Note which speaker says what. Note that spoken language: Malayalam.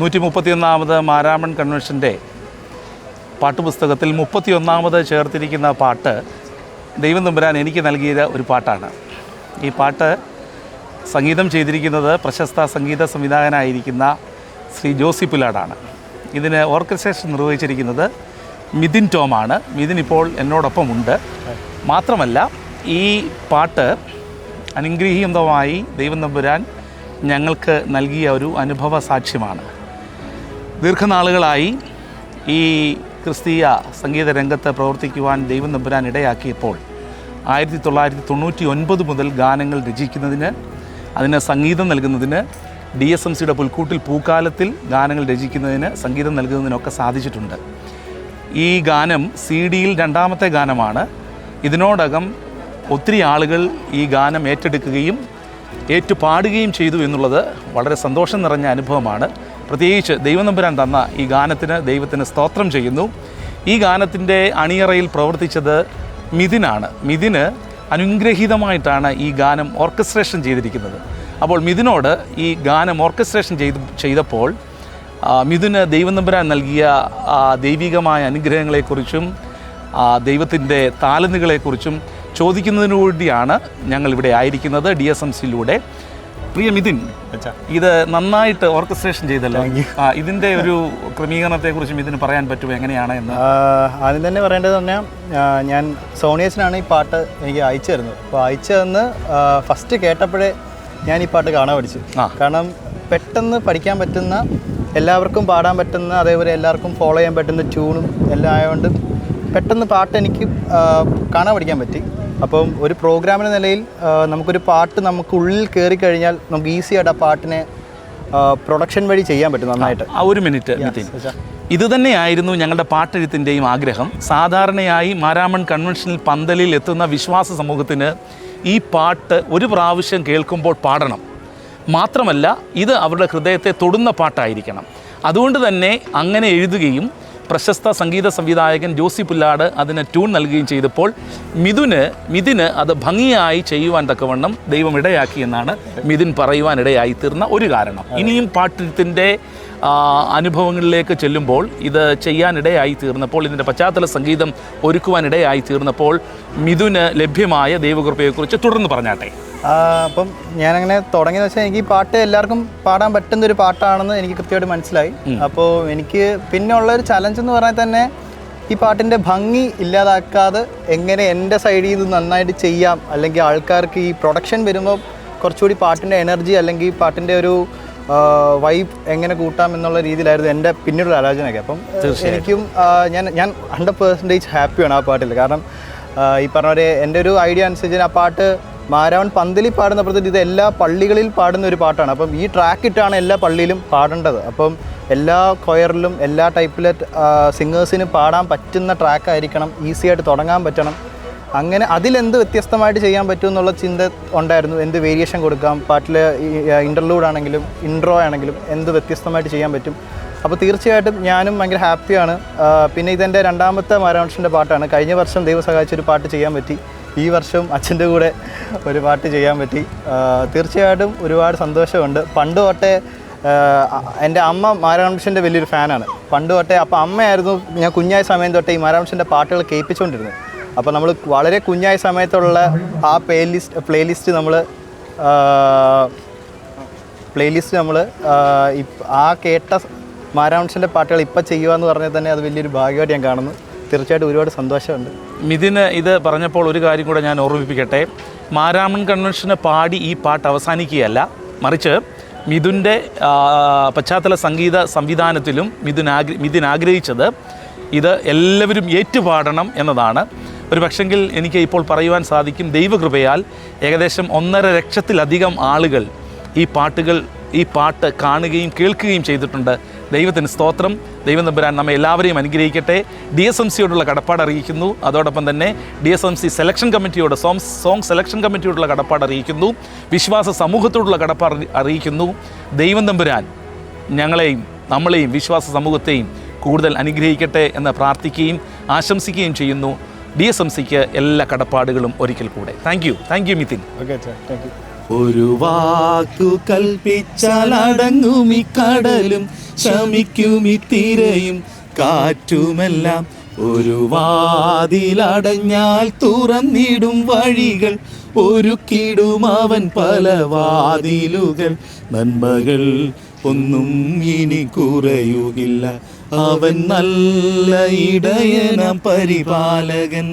Speaker 1: 131ാമത് മാരാമൺ കൺവെൻഷൻ്റെ പാട്ടുപുസ്തകത്തിൽ 31ാമത് ചേർത്തിരിക്കുന്ന പാട്ട് ദൈവം തമ്പുരാൻ എനിക്ക് നൽകിയ ഒരു പാട്ടാണ്. ഈ പാട്ട് സംഗീതം ചെയ്തിരിക്കുന്നത് പ്രശസ്ത സംഗീത സംവിധായകനായിരിക്കുന്ന ശ്രീ ജോസി പുല്ലാടാണ്. ഇതിന് ഓർക്കസ്ട്രേഷൻ നിർവഹിച്ചിരിക്കുന്നത് മിഥുൻ ടോമാണ്. മിഥുൻ ഇപ്പോൾ എന്നോടൊപ്പമുണ്ട്. മാത്രമല്ല ഈ പാട്ട് അനുഗ്രഹീതമായി ദൈവം തമ്പുരാൻ ഞങ്ങൾക്ക് നൽകിയ ഒരു അനുഭവ സാക്ഷ്യമാണ്. ദീർഘനാളുകളായി ഈ ക്രിസ്തീയ സംഗീത രംഗത്ത് പ്രവർത്തിക്കുവാൻ ദൈവം തമ്പുരാൻ ഇടയാക്കിയപ്പോൾ 1999 മുതൽ ഗാനങ്ങൾ രചിക്കുന്നതിന്, അതിന് സംഗീതം നൽകുന്നതിന്, DSMCയുടെ പുൽക്കൂട്ടിൽ പൂക്കാലത്തിൽ ഗാനങ്ങൾ രചിക്കുന്നതിന്, സംഗീതം നൽകുന്നതിനൊക്കെ സാധിച്ചിട്ടുണ്ട്. ഈ ഗാനം CD-യിൽ 2ാമത്തെ ഗാനമാണ്. ഇതിനോടകം ഒത്തിരി ആളുകൾ ഈ ഗാനം ഏറ്റെടുക്കുകയും ഏറ്റുപാടുകയും ചെയ്തു എന്നുള്ളത് വളരെ സന്തോഷം നിറഞ്ഞ അനുഭവമാണ്. പ്രത്യേകിച്ച് ദൈവം തമ്പുരാൻ തന്ന ഈ ഗാനത്തിന് ദൈവത്തിന് സ്തോത്രം ചെയ്യുന്നു. ഈ ഗാനത്തിൻ്റെ അണിയറയിൽ പ്രവർത്തിച്ചത് മിഥുനാണ്. മിഥുന് അനുഗ്രഹീതമായിട്ടാണ് ഈ ഗാനം ഓർക്കസ്ട്രേഷൻ ചെയ്തിരിക്കുന്നത്. അപ്പോൾ മിഥുനോട് ഈ ഗാനം ഓർക്കസ്ട്രേഷൻ ചെയ്തപ്പോൾ മിഥുന് ദൈവം തമ്പുരാൻ നൽകിയ ദൈവികമായ അനുഗ്രഹങ്ങളെക്കുറിച്ചും ദൈവത്തിൻ്റെ താലന്തുകളെക്കുറിച്ചും ചോദിക്കുന്നതിനു വേണ്ടിയാണ് ഞങ്ങളിവിടെ ആയിരിക്കുന്നത് DSMCയിലൂടെ. പ്രിയ മിഥുൻ, ഇത് നന്നായിട്ട് ഓർക്കസ്ട്രേഷൻ ചെയ്തല്ലോ. ഇതിൻ്റെ ഒരു ക്രമീകരണത്തെക്കുറിച്ചും ഇതിന് പറയാൻ പറ്റുമോ, എങ്ങനെയാണ് എന്ന്?
Speaker 2: ആദ്യം തന്നെ പറയേണ്ടത് പറഞ്ഞാൽ ഞാൻ സോണിയച്ചനാണ് ഈ പാട്ട് എനിക്ക് അയച്ചു തരുന്നത്. അപ്പോൾ അയച്ചു തന്ന് ഫസ്റ്റ് കേട്ടപ്പോഴേ ഞാൻ ഈ പാട്ട് കാണാൻ പഠിച്ചു. കാരണം പെട്ടെന്ന് പഠിക്കാൻ പറ്റുന്ന, എല്ലാവർക്കും പാടാൻ പറ്റുന്ന, അതേപോലെ എല്ലാവർക്കും ഫോളോ ചെയ്യാൻ പറ്റുന്ന ട്യൂണും എല്ലാം ആയതുകൊണ്ട് പെട്ടെന്ന് പാട്ട് എനിക്ക് കാണാൻ പഠിക്കാൻ പറ്റി. അപ്പം ഒരു പ്രോഗ്രാമിൻ്റെ നിലയിൽ നമുക്കൊരു പാട്ട് നമുക്കുള്ളിൽ കയറി കഴിഞ്ഞാൽ നമുക്ക് ഈസി ആയിട്ട് ആ പാട്ടിനെ പ്രൊഡക്ഷൻ വഴി ചെയ്യാൻ പറ്റും നന്നായിട്ട്.
Speaker 1: ഒരു മിനിറ്റ് നിതിൻ, ഇത് തന്നെയായിരുന്നു ഞങ്ങളുടെ പാട്ടെഴുത്തിൻ്റെയും ആഗ്രഹം. സാധാരണയായി മാരാമൺ കൺവെൻഷനിൽ പന്തലിൽ എത്തുന്ന വിശ്വാസ സമൂഹത്തിന് ഈ പാട്ട് ഒരു പ്രാവശ്യം കേൾക്കുമ്പോൾ പാടണം. മാത്രമല്ല ഇത് അവരുടെ ഹൃദയത്തെ തൊടുന്ന പാട്ടായിരിക്കണം. അതുകൊണ്ട് തന്നെ അങ്ങനെ എഴുതുകയും പ്രശസ്ത സംഗീത സംവിധായകൻ ജോസി പുല്ലാട് അതിന് ട്യൂൺ നൽകുകയും ചെയ്തപ്പോൾ മിഥുന് അത് ഭംഗിയായി ചെയ്യുവാൻ തക്കവണ്ണം ദൈവം ഇടയാക്കി എന്നാണ് മിഥുൻ പറയുവാൻ ഇടയായി തീർന്ന ഒരു കാരണം. ഇനിയും പാട്ടെഴുത്തിൻ്റെ അനുഭവങ്ങളിലേക്ക് ചെല്ലുമ്പോൾ ഇത് ചെയ്യാനിടയായി തീർന്നപ്പോൾ, ഇതിൻ്റെ പശ്ചാത്തല സംഗീതം ഒരുക്കുവാനിടയായി തീർന്നപ്പോൾ മിഥുന് ലഭ്യമായ ദൈവകൃപയെക്കുറിച്ച് തുടർന്ന് പറഞ്ഞാട്ടെ.
Speaker 2: അപ്പം ഞാനങ്ങനെ തുടങ്ങിയെന്ന് വെച്ചാൽ എനിക്ക് ഈ പാട്ട് എല്ലാവർക്കും പാടാൻ പറ്റുന്നൊരു പാട്ടാണെന്ന് എനിക്ക് കൃത്യമായിട്ട് മനസ്സിലായി. അപ്പോൾ എനിക്ക് പിന്നെ ഉള്ളൊരു ചലഞ്ച് എന്ന് പറഞ്ഞാൽ തന്നെ ഈ പാട്ടിൻ്റെ ഭംഗി ഇല്ലാതാക്കാതെ എങ്ങനെ എൻ്റെ സൈഡിൽ ഇത് നന്നായിട്ട് ചെയ്യാം, അല്ലെങ്കിൽ ആൾക്കാർക്ക് ഈ പ്രൊഡക്ഷൻ വരുമ്പോൾ കുറച്ചുകൂടി പാട്ടിൻ്റെ എനർജി അല്ലെങ്കിൽ പാട്ടിൻ്റെ ഒരു വൈബ് എങ്ങനെ കൂട്ടാം എന്നുള്ള രീതിയിലായിരുന്നു എൻ്റെ പിന്നീടുള്ള ആലോചനയൊക്കെ. അപ്പം എനിക്കും ഞാൻ 100% ഹാപ്പിയാണ് ആ പാട്ടിൽ. കാരണം ഈ പറഞ്ഞ പോലെ എൻ്റെ ഒരു ഐഡിയ അനുസരിച്ച് ആ പാട്ട് മാരാമൺ പന്തലിൽ പാടുന്നപ്പോഴത്തേക്ക് ഇത് എല്ലാ പള്ളികളിൽ പാടുന്ന ഒരു പാട്ടാണ്. അപ്പം ഈ ട്രാക്ക് ഇട്ടാണ് എല്ലാ പള്ളിയിലും പാടേണ്ടത്. അപ്പം എല്ലാ കൊയറിലും എല്ലാ ടൈപ്പിലെ സിംഗേഴ്സിനും പാടാൻ പറ്റുന്ന ട്രാക്കായിരിക്കണം, ഈസി ആയിട്ട് തുടങ്ങാൻ പറ്റണം. അങ്ങനെ അതിലെന്ത് വ്യത്യസ്തമായിട്ട് ചെയ്യാൻ പറ്റും എന്നുള്ള ചിന്ത ഉണ്ടായിരുന്നു. എന്ത് വേരിയേഷൻ കൊടുക്കാം, പാട്ടിൽ ഇൻ്റർലൂഡ് ആണെങ്കിലും ഇൻട്രോ ആണെങ്കിലും എന്ത് വ്യത്യസ്തമായിട്ട് ചെയ്യാൻ പറ്റും. അപ്പോൾ തീർച്ചയായിട്ടും ഞാനും ഭയങ്കര ഹാപ്പിയാണ്. പിന്നെ ഇതെൻ്റെ 2ാമത്തെ മാരാമൺസിൻ്റെ പാട്ടാണ്. കഴിഞ്ഞ വർഷം ദൈവം സഹായിച്ചൊരു പാട്ട് ചെയ്യാൻ പറ്റി. ഈ വർഷം അച്ഛൻ്റെ കൂടെ ഒരു പാട്ട് ചെയ്യാൻ പറ്റി. തീർച്ചയായിട്ടും ഒരുപാട് സന്തോഷമുണ്ട്. പണ്ട് തൊട്ടേ എൻ്റെ അമ്മ മാരാമൺസിൻ്റെ വലിയൊരു ഫാനാണ് പണ്ട് തൊട്ടേ. അപ്പോൾ അമ്മയായിരുന്നു ഞാൻ കുഞ്ഞായ സമയം തൊട്ടേ ഈ മാരാമൺസിൻ്റെ പാട്ടുകൾ കേൾപ്പിച്ചുകൊണ്ടിരുന്നത്. അപ്പോൾ നമ്മൾ വളരെ കുഞ്ഞായ സമയത്തുള്ള ആ പ്ലേലിസ്റ്റ് നമ്മൾ ആ കേട്ട മാരാമൺസിൻ്റെ പാട്ടുകൾ ഇപ്പം ചെയ്യുക എന്ന് പറഞ്ഞാൽ തന്നെ അത് വലിയൊരു ഭാഗ്യമായിട്ട് ഞാൻ കാണുന്നു. തീർച്ചയായിട്ടും ഒരുപാട് സന്തോഷമുണ്ട്.
Speaker 1: മിഥുന് ഇത് പറഞ്ഞപ്പോൾ ഒരു കാര്യം കൂടെ ഞാൻ ഓർമ്മിപ്പിക്കട്ടെ. മാരാമൺ കൺവെൻഷന് പാടി ഈ പാട്ട് അവസാനിക്കുകയല്ല, മറിച്ച് മിഥുൻ്റെ പശ്ചാത്തല സംഗീത സംവിധാനത്തിലും മിഥുൻ ആഗ്രഹിച്ചത് ഇത് എല്ലാവരും ഏറ്റുപാടണം എന്നതാണ്. ഒരു പക്ഷെങ്കിൽ എനിക്ക് ഇപ്പോൾ പറയുവാൻ സാധിക്കും, ദൈവകൃപയാൽ ഏകദേശം 1.5 ലക്ഷത്തിലധികം ആളുകൾ ഈ പാട്ട് കാണുകയും കേൾക്കുകയും ചെയ്തിട്ടുണ്ട്. ദൈവത്തിന് സ്തോത്രം. ദൈവം തമ്പുരാൻ നമ്മെ എല്ലാവരെയും അനുഗ്രഹിക്കട്ടെ. DSMCയോടുള്ള കടപ്പാട് അറിയിക്കുന്നു. അതോടൊപ്പം തന്നെ DSMC സെലക്ഷൻ കമ്മിറ്റിയോട്, സോങ് സെലക്ഷൻ കമ്മിറ്റിയോടുള്ള കടപ്പാട് അറിയിക്കുന്നു. വിശ്വാസ സമൂഹത്തോടുള്ള കടപ്പാട് അറിയിക്കുന്നു. ദൈവം തമ്പുരാൻ നമ്മളെയും വിശ്വാസ സമൂഹത്തെയും കൂടുതൽ അനുഗ്രഹിക്കട്ടെ എന്ന് പ്രാർത്ഥിക്കുകയും ആശംസിക്കുകയും ചെയ്യുന്നു. DSMCക്ക് എല്ലാ കടപ്പാടുകളും ഒരിക്കൽ കൂടെ. Thank you Mithun.
Speaker 2: Okay, thank you.
Speaker 1: ഒരു വാക്കു കൽപ്പിച്ചാൽ അടങ്ങുമി കടലും ശമിക്കുമി തിരയും കാറ്റുമെല്ലാം. ഒരു വാതിലടഞ്ഞാൽ തുറന്നിടും വഴികൾ, ഒരുക്കിടും അവൻ പല വാതിലുകൾ. നന്മകൾ ഒന്നും ഇനി കുറയുകില്ല, അവൻ നല്ല ഇടയന പരിപാലകൻ.